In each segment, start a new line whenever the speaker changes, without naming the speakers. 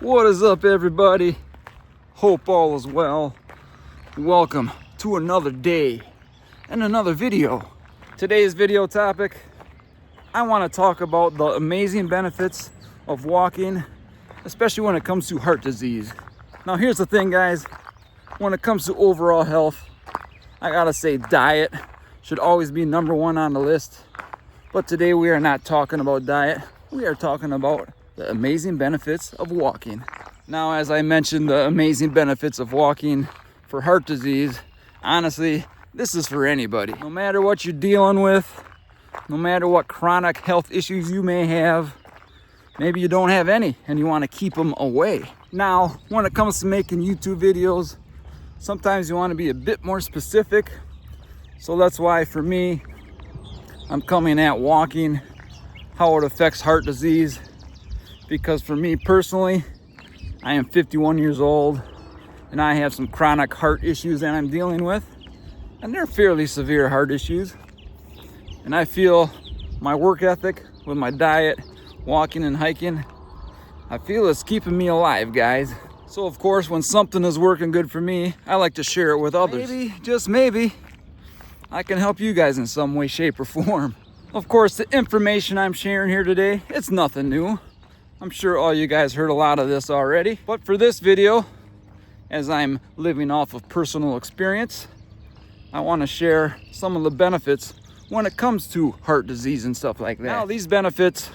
What is up, everybody? Hope all is well. Welcome to another day and another video. Today's video topic, I want to talk about the amazing benefits of walking, especially when it comes to heart disease. Now here's the thing, guys, when it comes to overall health, I gotta say diet should always be number one on the list. But today we are not talking about diet. We are talking about the amazing benefits of walking. Now, as I mentioned, the amazing benefits of walking for heart disease, honestly, this is for anybody. No matter what you're dealing with, no matter what chronic health issues you may have, maybe you don't have any and you want to keep them away. Now, when it comes to making YouTube videos, sometimes you want to be a bit more specific. So that's why for me, I'm coming at walking, how it affects heart disease. Because for me personally, I am 51 years old and I have some chronic heart issues that I'm dealing with, and they're fairly severe heart issues. And I feel my work ethic with my diet, walking and hiking, I feel it's keeping me alive, guys. So of course, when something is working good for me, I like to share it with others. Maybe, just maybe, I can help you guys in some way, shape, or form. Of course, the information I'm sharing here today, it's nothing new. I'm sure all you guys heard a lot of this already, but for this video, as I'm living off of personal experience, I want to share some of the benefits when it comes to heart disease and stuff like that. Now, these benefits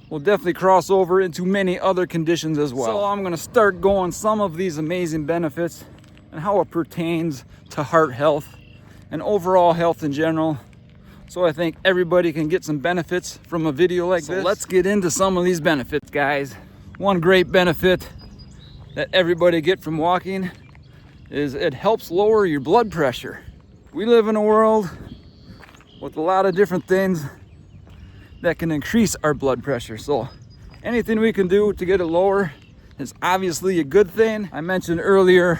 will definitely cross over into many other conditions as well. So I'm going to start going some of these amazing benefits and how it pertains to heart health and overall health in general. So I think everybody can get some benefits from a video like this. Let's get into some of these benefits, guys. One great benefit that everybody get from walking is it helps lower your blood pressure. We live in a world with a lot of different things that can increase our blood pressure. So anything we can do to get it lower is obviously a good thing. I mentioned earlier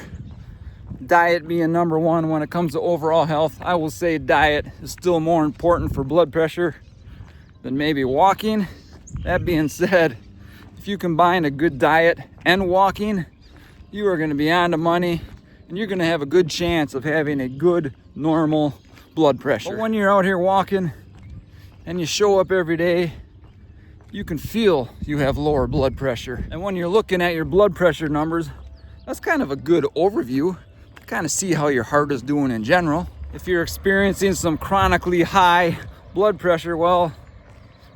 diet being number one when it comes to overall health. I will say diet is still more important for blood pressure than maybe walking. That being said, if you combine a good diet and walking, you are going to be on the money and you're going to have a good chance of having a good normal blood pressure. But when you're out here walking and you show up every day, you can feel you have lower blood pressure. And when you're looking at your blood pressure numbers, that's kind of a good overview. Kind of see how your heart is doing in general. If you're experiencing some chronically high blood pressure, well,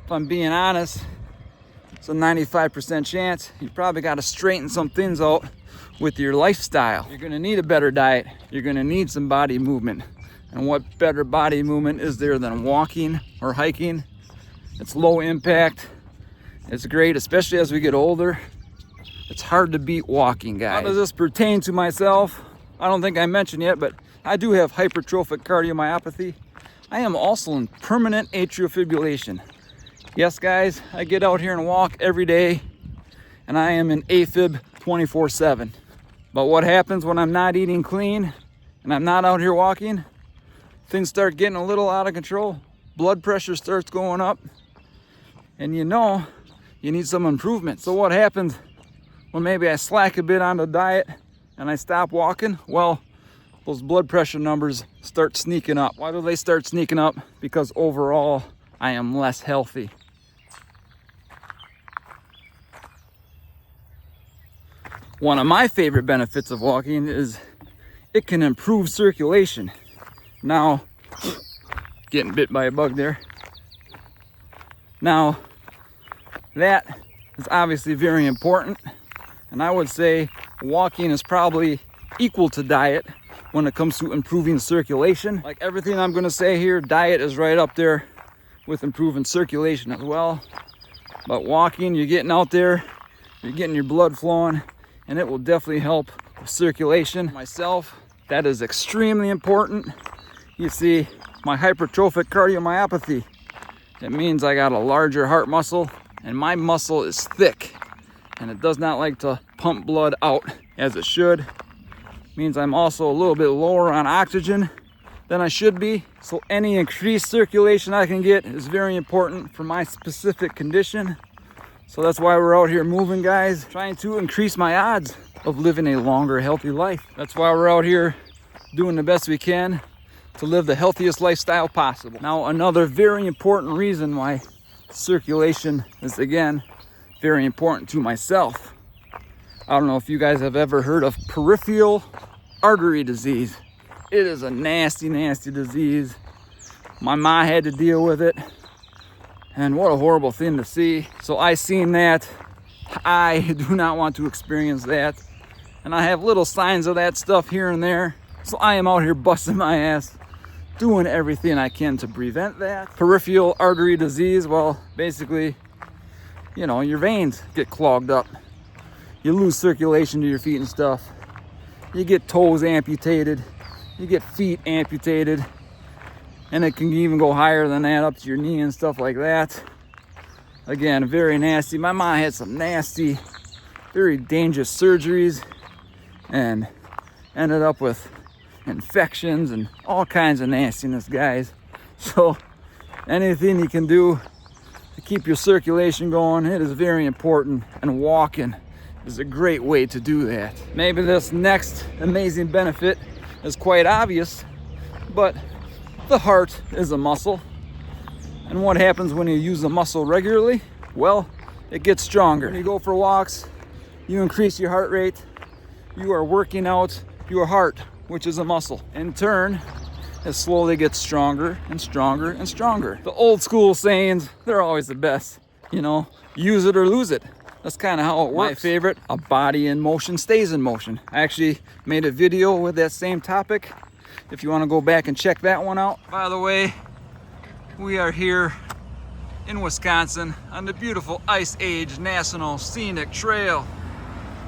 if I'm being honest, it's a 95% chance you probably got to straighten some things out with your lifestyle. You're going to need a better diet. You're going to need some body movement. And what better body movement is there than walking or hiking? It's low impact. It's great, especially as we get older. It's hard to beat walking, guys. How does this pertain to myself? I don't think I mentioned yet, but I do have hypertrophic cardiomyopathy. I am also in permanent atrial fibrillation. Yes, guys, I get out here and walk every day, and I am in AFib 24/7. But what happens when I'm not eating clean and I'm not out here walking? Things start getting a little out of control. Blood pressure starts going up, and you know you need some improvement. So what happens when maybe I slack a bit on the diet and I stop walking? Well, those blood pressure numbers start sneaking up. Why do they start sneaking up? Because overall, I am less healthy. One of my favorite benefits of walking is it can improve circulation. Now, getting bit by a bug there. Now, that is obviously very important. And I would say walking is probably equal to diet when it comes to improving circulation. Like everything I'm going to say here, diet is right up there with improving circulation as well. But walking, you're getting out there, you're getting your blood flowing, and it will definitely help with circulation. Myself, that is extremely important. You see, my hypertrophic cardiomyopathy, it means I got a larger heart muscle, and my muscle is thick, and it does not like to pump blood out as it should. It means I'm also a little bit lower on oxygen than I should be. So any increased circulation I can get is very important for my specific condition. So that's why we're out here moving, guys, trying to increase my odds of living a longer, healthy life. That's why we're out here doing the best we can to live the healthiest lifestyle possible. Now, another very important reason why circulation is, again, very important to myself. I don't know if you guys have ever heard of peripheral artery disease. It is a nasty, nasty disease. My ma had to deal with it, and what a horrible thing to see. So I seen that. I do not want to experience that, and I have little signs of that stuff here and there. So I am out here busting my ass, doing everything I can to prevent that. Peripheral artery disease, well, basically, you know, your veins get clogged up. You lose circulation to your feet and stuff. You get toes amputated. You get feet amputated. And it can even go higher than that, up to your knee and stuff like that. Again, very nasty. My mom had some nasty, very dangerous surgeries and ended up with infections and all kinds of nastiness, guys. So anything you can do to keep your circulation going, it is very important, and walking is a great way to do that. Maybe this next amazing benefit is quite obvious, but the heart is a muscle, and what happens when you use a muscle regularly? Well, it gets stronger. When you go for walks, you increase your heart rate. You are working out your heart, which is a muscle. In turn, it slowly gets stronger and stronger and stronger. The old school sayings, they're always the best. You know, use it or lose it. That's kind of how it works. My favorite, a body in motion stays in motion. I actually made a video with that same topic, if you want to go back and check that one out. By the way, we are here in Wisconsin on the beautiful Ice Age National Scenic Trail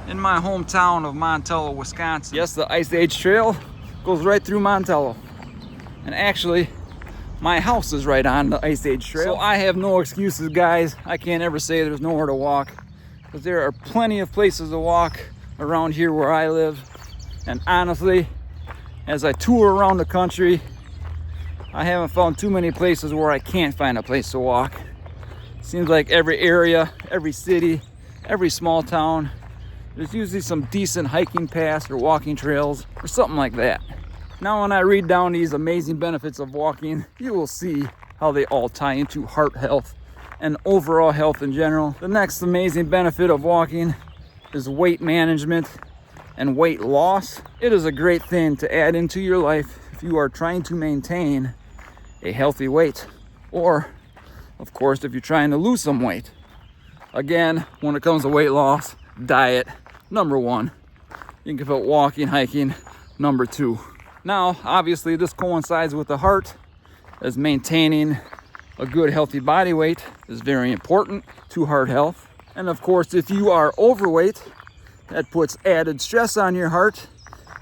in my hometown of Montello, Wisconsin. Yes, the Ice Age Trail goes right through Montello. And actually, my house is right on the Ice Age Trail. So I have no excuses, guys. I can't ever say there's nowhere to walk, because there are plenty of places to walk around here where I live. And honestly, as I tour around the country, I haven't found too many places where I can't find a place to walk. Seems like every area, every city, every small town, there's usually some decent hiking paths or walking trails or something like that. Now, when I read down these amazing benefits of walking, you will see how they all tie into heart health and overall health in general. The next amazing benefit of walking is weight management and weight loss. It is a great thing to add into your life if you are trying to maintain a healthy weight, or of course if you're trying to lose some weight. Again, when it comes to weight loss, diet, number one. You can put walking, hiking, number two. Now, obviously this coincides with the heart, as maintaining a good healthy body weight is very important to heart health. And of course, if you are overweight, that puts added stress on your heart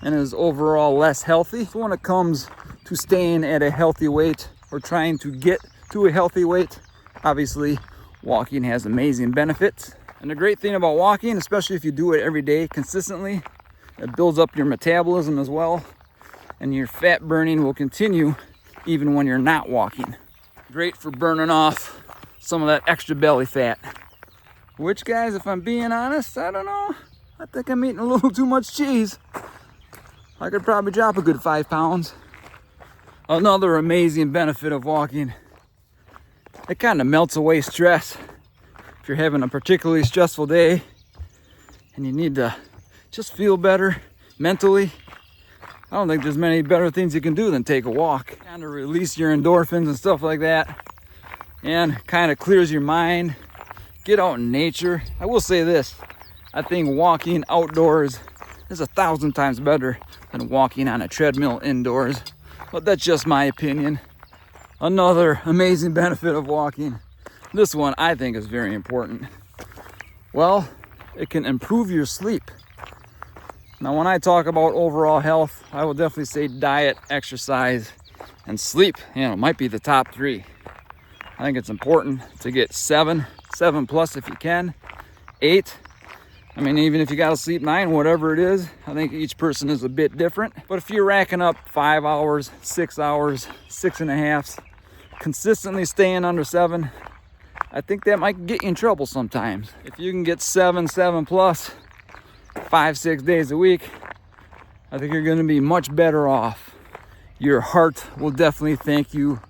and is overall less healthy. So when it comes to staying at a healthy weight or trying to get to a healthy weight, obviously walking has amazing benefits. And the great thing about walking, especially if you do it every day consistently, it builds up your metabolism as well, and your fat burning will continue even when you're not walking. Great for burning off some of that extra belly fat, which, guys, if I'm being honest, I don't know, I think I'm eating a little too much cheese. I could probably drop a good 5 pounds. Another amazing benefit of walking, it kind of melts away stress. If you're having a particularly stressful day and you need to just feel better mentally, I don't think there's many better things you can do than take a walk. Kind of release your endorphins and stuff like that, and kind of clears your mind. Get out in nature. I will say this, I think walking outdoors is 1,000 times better than walking on a treadmill indoors, but that's just my opinion. Another amazing benefit of walking, this one I think is very important. Well, it can improve your sleep. Now, when I talk about overall health, I will definitely say diet, exercise, and sleep, might be the top 3. I think it's important to get 7 plus if you can, 8. I mean, even if you gotta sleep 9, whatever it is, I think each person is a bit different. But if you're racking up 5 hours, 6 hours, 6.5, consistently staying under 7, I think that might get you in trouble sometimes. If you can get 7 plus, 5-6 days a week, I think you're gonna be much better off. Your heart will definitely thank you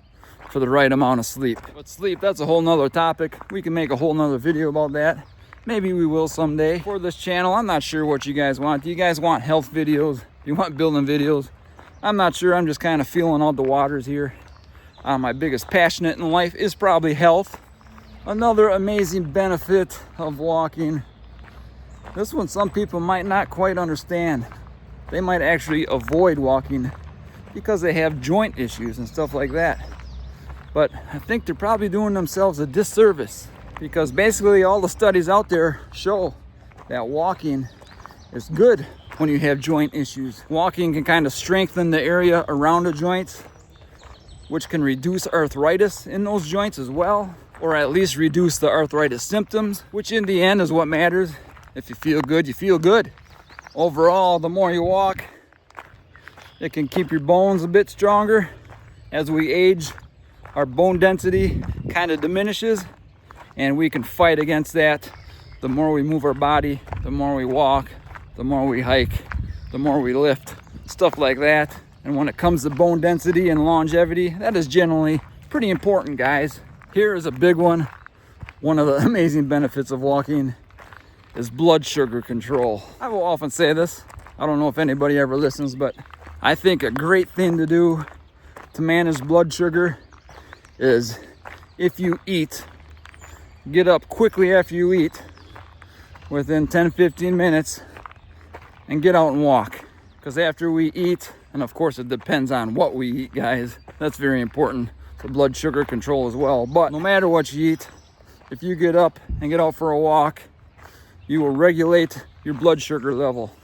for the right amount of sleep. But sleep, that's a whole nother topic. We can make a whole nother video about that. Maybe we will someday. For this channel, I'm not sure what you guys want. Do you guys want health videos? Do you want building videos? I'm not sure. I'm just kind of feeling out the waters here. My biggest passionate in life is probably health. Another amazing benefit of walking. This one some people might not quite understand. They might actually avoid walking because they have joint issues and stuff like that. But I think they're probably doing themselves a disservice, because basically all the studies out there show that walking is good when you have joint issues. Walking can kind of strengthen the area around the joints, which can reduce arthritis in those joints as well, or at least reduce the arthritis symptoms, which in the end is what matters. If you feel good, you feel good. Overall, the more you walk, it can keep your bones a bit stronger. As we age, our bone density kind of diminishes, and we can fight against that. The more we move our body, the more we walk, the more we hike, the more we lift, stuff like that. And when it comes to bone density and longevity, that is generally pretty important, guys. Here is a big one. One of the amazing benefits of walking is blood sugar control. I will often say this. I don't know if anybody ever listens, but I think a great thing to do to manage blood sugar is, if you eat, get up quickly after you eat, within 10-15 minutes, and get out and walk. Because after we eat, and of course it depends on what we eat, guys, that's very important for blood sugar control as well. But no matter what you eat, if you get up and get out for a walk, you will regulate your blood sugar level,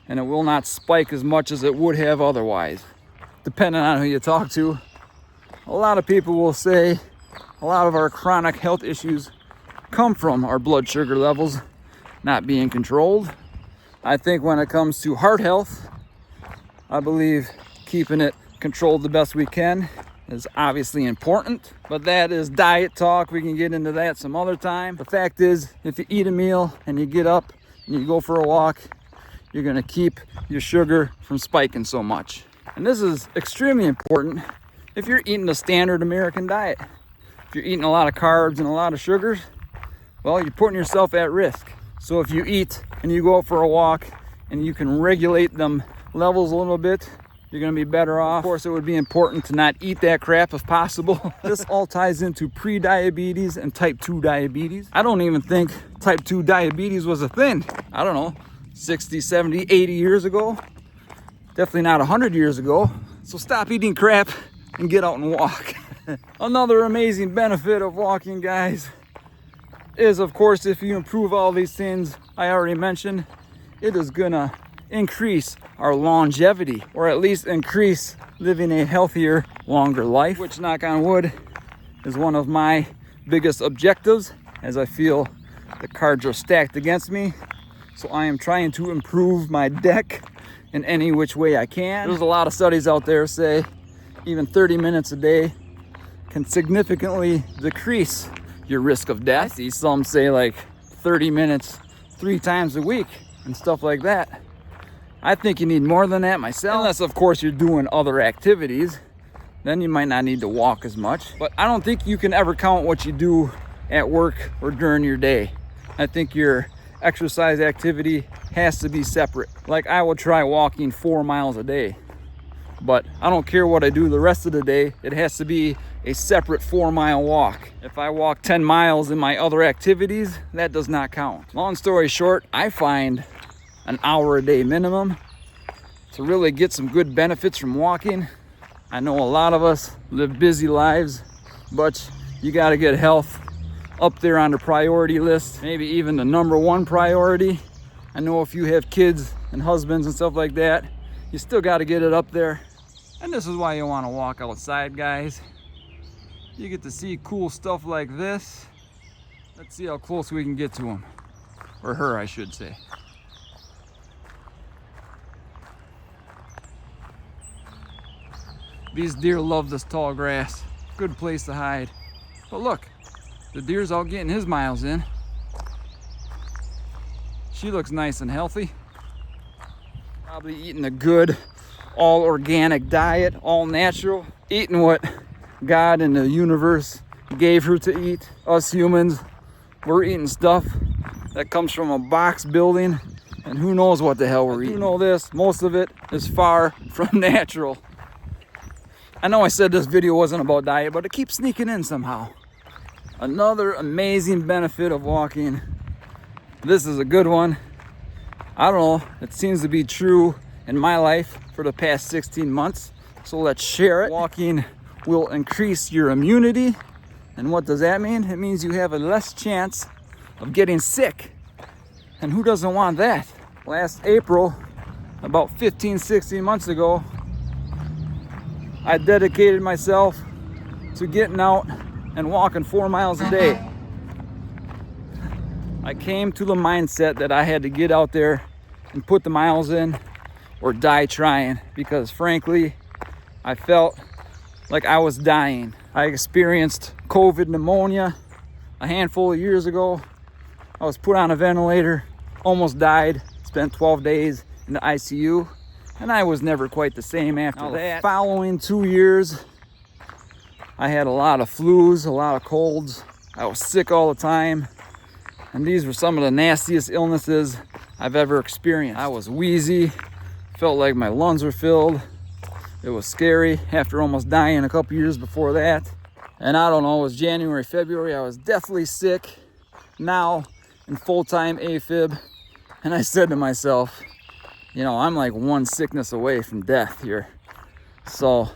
and it will not spike as much as it would have otherwise. Depending on who you talk to, a lot of people will say a lot of our chronic health issues come from our blood sugar levels not being controlled. I think when it comes to heart health, I believe keeping it controlled the best we can is obviously important, but that is diet talk. We can get into that some other time. The fact is, if you eat a meal and you get up and you go for a walk, you're gonna keep your sugar from spiking so much. And this is extremely important if you're eating a standard American diet. If you're eating a lot of carbs and a lot of sugars, well, you're putting yourself at risk. So if you eat and you go out for a walk and you can regulate them levels a little bit, you're gonna be better off. Of course, it would be important to not eat that crap if possible. This all ties into pre-diabetes and type 2 diabetes. I don't even think type 2 diabetes was a thing. I don't know, 60, 70, 80 years ago. Definitely not 100 years ago. So stop eating crap and get out and walk. Another amazing benefit of walking, guys, is of course, if you improve all these things I already mentioned, it is gonna increase our longevity, or at least increase living a healthier, longer life, which, knock on wood, is one of my biggest objectives, as I feel the cards are stacked against me. So I am trying to improve my deck in any which way I can. There's a lot of studies out there say even 30 minutes a day can significantly decrease your risk of death. I see some say like 30 minutes 3 times a week and stuff like that. I think you need more than that myself. Unless, of course, you're doing other activities. Then you might not need to walk as much. But I don't think you can ever count what you do at work or during your day. I think your exercise activity has to be separate. Like, I will try walking 4 miles a day, but I don't care what I do the rest of the day. It has to be a separate 4-mile walk. If I walk 10 miles in my other activities, that does not count. Long story short, I find an hour a day minimum to really get some good benefits from walking. I know a lot of us live busy lives, but you got to get health up there on the priority list, maybe even the number 1 priority. I know if you have kids and husbands and stuff like that, you still got to get it up there. And this is why you want to walk outside, guys. You get to see cool stuff like this. Let's see how close we can get to him, or her, I should say. These deer love this tall grass. Good place to hide. But look, The deer's out getting his miles in. She looks nice and healthy. Probably eating a good, all organic diet, all natural. Eating what God and the universe gave her to eat. Us humans, we're eating stuff that comes from a box building, and who knows what the hell we're eating. You know this, most of it is far from natural. I know I said this video wasn't about diet, but it keeps sneaking in somehow. Another amazing benefit of walking. This is a good one. I don't know, it seems to be true in my life for the past 16 months. So let's share it. Walking will increase your immunity. And what does that mean? It means you have a less chance of getting sick. And who doesn't want that? Last April, about 15-16 months ago, I dedicated myself to getting out and walking 4 miles a day. I came to the mindset that I had to get out there and put the miles in or die trying, because frankly, I felt like I was dying. I experienced COVID pneumonia a handful of years ago. I was put on a ventilator, almost died, spent 12 days in the ICU, and I was never quite the same after that. The following 2 years, I had a lot of flus, a lot of colds. I was sick all the time. And these were some of the nastiest illnesses I've ever experienced. I was wheezy, felt like my lungs were filled. It was scary after almost dying a couple years before that. And I don't know, it was January, February, I was deathly sick, now in full-time AFib. And I said to myself, you know, I'm like one sickness away from death here. So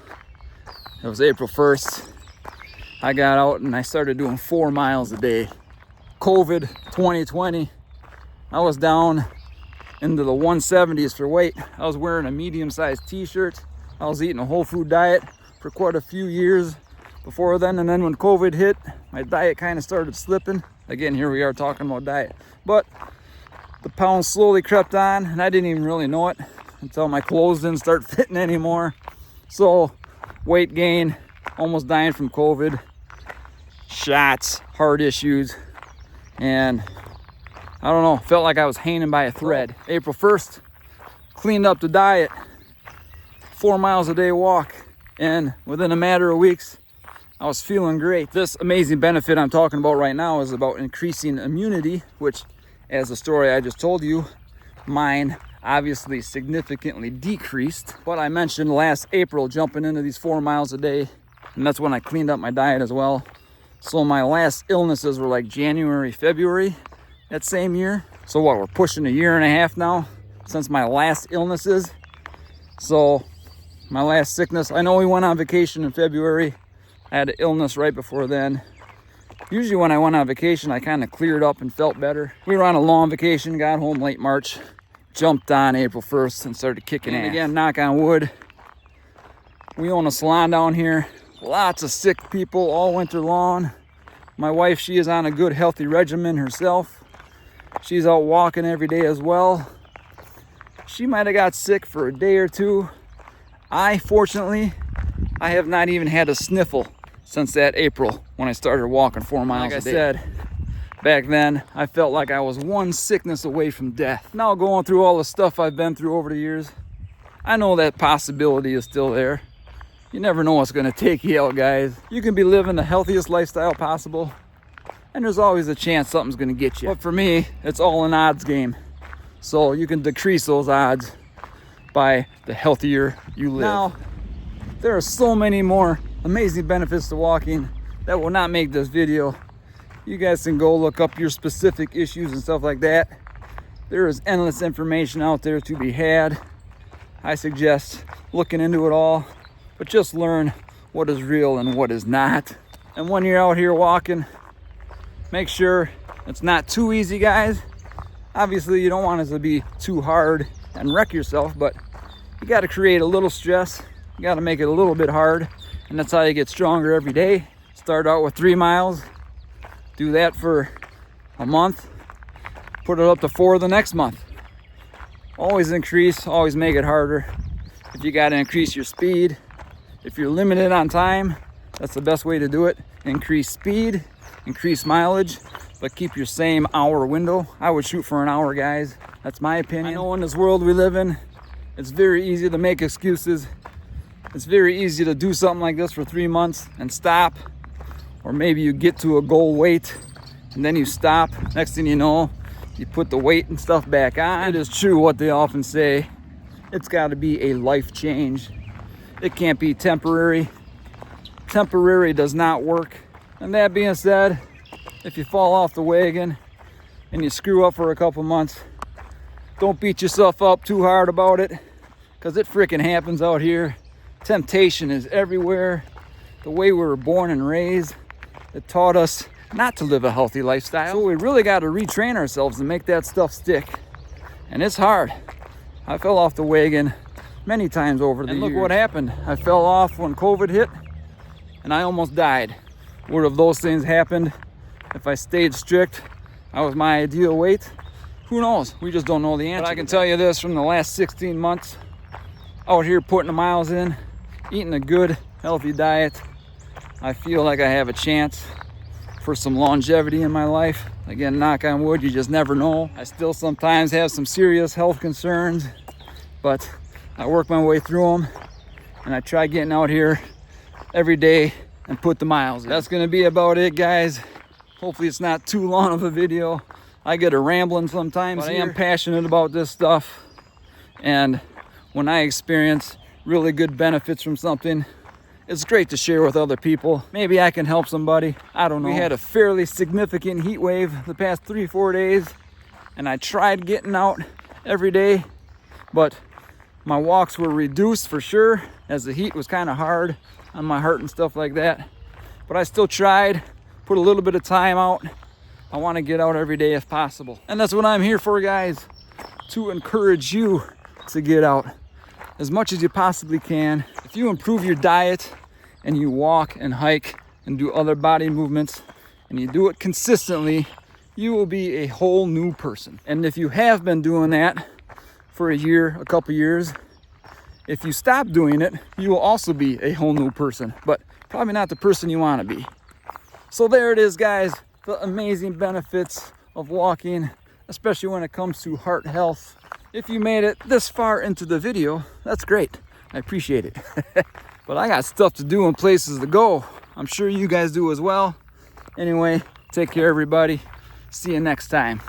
it was April 1st. I got out and I started doing 4 miles a day. COVID 2020, I was down into the 170s for weight. I was wearing a medium-sized t-shirt. I was eating a whole food diet for quite a few years before then. And then when COVID hit, my diet kind of started slipping. Again, here we are talking about diet. But the pounds slowly crept on, and I didn't even really know it until my clothes didn't start fitting anymore. So weight gain, almost dying from COVID, shots, heart issues, and I don't know, felt like I was hanging by a thread. April 1st, cleaned up the diet, 4 miles a day walk, and within a matter of weeks, I was feeling great. This amazing benefit I'm talking about right now is about increasing immunity, which, as the story I just told you, mine obviously significantly decreased. But I mentioned last April jumping into these 4 miles a day, and that's when I cleaned up my diet as well. So my last illnesses were like January, February that same year. So what, we're pushing a year and a half now since my last illnesses. So my last sickness, I know we went on vacation in February. I had an illness right before then. Usually when I went on vacation, I kind of cleared up and felt better. We were on a long vacation, got home late March, jumped on April 1st and started kicking ass. Again, knock on wood, we own a salon down here. Lots of sick people all winter long. My wife, she is on a good healthy regimen herself. She's out walking every day as well. She might have got sick for a day or two. Fortunately, I have not even had a sniffle since that April when I started walking 4 miles a day. Like I said, back then, I felt like I was one sickness away from death. Now going through all the stuff I've been through over the years, I know that possibility is still there. You never know what's gonna take you out, guys. You can be living the healthiest lifestyle possible, and there's always a chance something's gonna get you. But for me, it's all an odds game. So you can decrease those odds by the healthier you live. Now, there are so many more amazing benefits to walking that will not make this video. You guys can go look up your specific issues and stuff like that. There is endless information out there to be had. I suggest looking into it all, but just learn what is real and what is not. And when you're out here walking, make sure it's not too easy, guys. Obviously, you don't want it to be too hard and wreck yourself, but you got to create a little stress. You got to make it a little bit hard, and that's how you get stronger every day. Start out with 3 miles, do that for a month, put it up to 4 the next month. Always increase, always make it harder. If you got to increase your speed, if you're limited on time, that's the best way to do it. Increase speed, increase mileage, but keep your same hour window. I would shoot for an hour, guys. That's my opinion. I know in this world we live in, it's very easy to make excuses. It's very easy to do something like this for 3 months and stop. Or maybe you get to a goal weight and then you stop. Next thing you know, you put the weight and stuff back on. It is true what they often say. It's got to be a life change. It can't be temporary. Temporary does not work. And that being said, if you fall off the wagon and you screw up for a couple months, don't beat yourself up too hard about it, because it freaking happens out here. Temptation is everywhere. The way we were born and raised, it taught us not to live a healthy lifestyle. So we really got to retrain ourselves and make that stuff stick. And it's hard. I fell off the wagon many times over the years. And look what happened. I fell off when COVID hit and I almost died. Would have those things happened if I stayed strict? I was my ideal weight. Who knows? We just don't know the answer. But I can tell you this, from the last 16 months out here putting the miles in, eating a good, healthy diet, I feel like I have a chance for some longevity in my life. Again, knock on wood, you just never know. I still sometimes have some serious health concerns, but I work my way through them, and I try getting out here every day and put the miles in. That's gonna be about it, guys. Hopefully it's not too long of a video. I get a rambling sometimes, but I am passionate about this stuff, and when I experience really good benefits from something, it's great to share with other people. Maybe I can help somebody. I don't know. We had a fairly significant heat wave the past 3-4 days, and I tried getting out every day, but my walks were reduced for sure, as the heat was kind of hard on my heart and stuff like that. But I still tried, put a little bit of time out. I want to get out every day if possible. And that's what I'm here for, guys, to encourage you to get out as much as you possibly can. If you improve your diet and you walk and hike and do other body movements and you do it consistently, you will be a whole new person. And if you have been doing that for a year, a couple years, if you stop doing it, you will also be a whole new person, but probably not the person you want to be. So there it is, guys, the amazing benefits of walking, especially when it comes to heart health. If you made it this far into the video, that's great. I appreciate it. But I got stuff to do and places to go. I'm sure you guys do as well. Anyway, take care, everybody. See you next time.